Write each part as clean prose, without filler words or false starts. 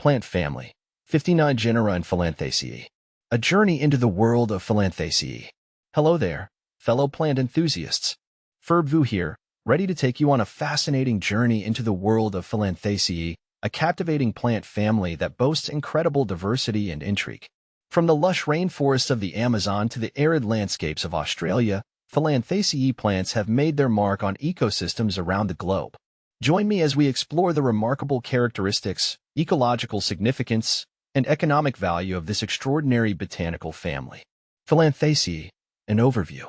Plant family, 59 genera and Phyllanthaceae. A journey into the world of Phyllanthaceae. Hello there, fellow plant enthusiasts. Ferb here, ready to take you on a fascinating journey into the world of Phyllanthaceae, a captivating plant family that boasts incredible diversity and intrigue. From the lush rainforests of the Amazon to the arid landscapes of Australia, Phyllanthaceae plants have made their mark on ecosystems around the globe. Join me as we explore the remarkable characteristics, ecological significance, and economic value of this extraordinary botanical family. Phyllanthaceae, an overview.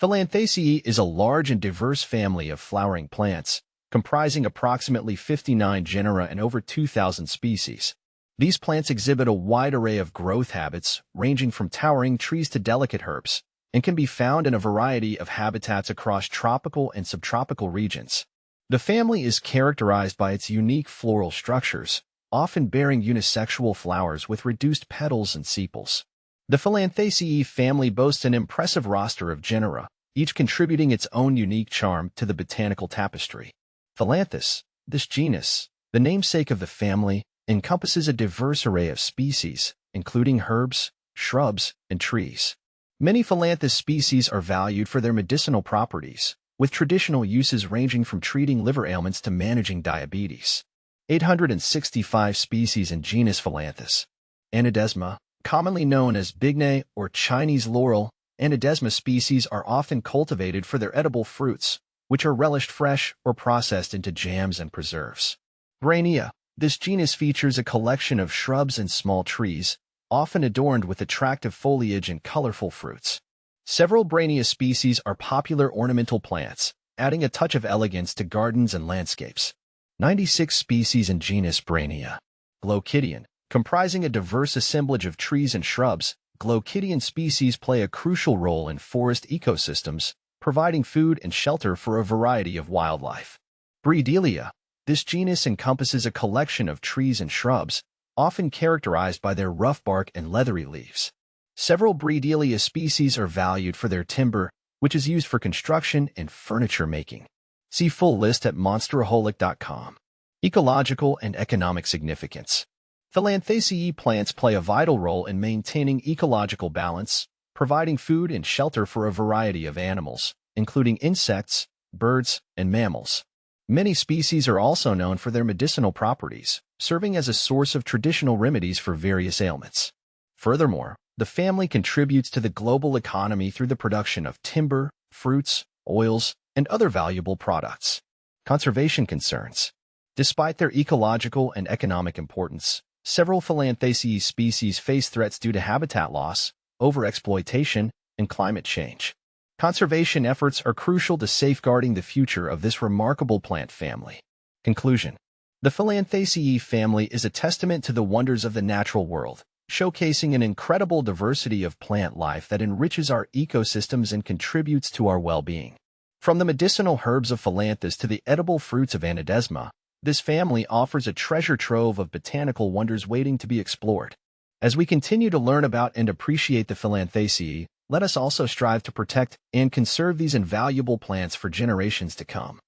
Phyllanthaceae is a large and diverse family of flowering plants, comprising approximately 59 genera and over 2,000 species. These plants exhibit a wide array of growth habits, ranging from towering trees to delicate herbs, and can be found in a variety of habitats across tropical and subtropical regions. The family is characterized by its unique floral structures, often bearing unisexual flowers with reduced petals and sepals. The Phyllanthaceae family boasts an impressive roster of genera, each contributing its own unique charm to the botanical tapestry. Phyllanthus, this genus, the namesake of the family, encompasses a diverse array of species, including herbs, shrubs, and trees. Many Phyllanthus species are valued for their medicinal properties, with traditional uses ranging from treating liver ailments to managing diabetes. 865 species in genus Phyllanthus. Anadesma, commonly known as bignay or Chinese laurel, Anadesma species are often cultivated for their edible fruits, which are relished fresh or processed into jams and preserves. Brainia, this genus features a collection of shrubs and small trees, often adorned with attractive foliage and colorful fruits. Several Brainia species are popular ornamental plants, adding a touch of elegance to gardens and landscapes. 96 species in genus Brainia. Glochidian, comprising a diverse assemblage of trees and shrubs, Glochidian species play a crucial role in forest ecosystems, providing food and shelter for a variety of wildlife. Breedelia, this genus encompasses a collection of trees and shrubs, often characterized by their rough bark and leathery leaves. Several Breedelia species are valued for their timber, which is used for construction and furniture making. See full list at monsteraholic.com. Ecological and economic significance. Phyllanthaceae plants play a vital role in maintaining ecological balance, providing food and shelter for a variety of animals, including insects, birds, and mammals. Many species are also known for their medicinal properties, serving as a source of traditional remedies for various ailments. Furthermore, the family contributes to the global economy through the production of timber, fruits, oils, and other valuable products. Conservation concerns. Despite their ecological and economic importance, several Phyllanthaceae species face threats due to habitat loss, overexploitation, and climate change. Conservation efforts are crucial to safeguarding the future of this remarkable plant family. Conclusion. The Phyllanthaceae family is a testament to the wonders of the natural world, showcasing an incredible diversity of plant life that enriches our ecosystems and contributes to our well-being. From the medicinal herbs of Phyllanthus to the edible fruits of Anadesma, this family offers a treasure trove of botanical wonders waiting to be explored. As we continue to learn about and appreciate the Phyllanthaceae, let us also strive to protect and conserve these invaluable plants for generations to come.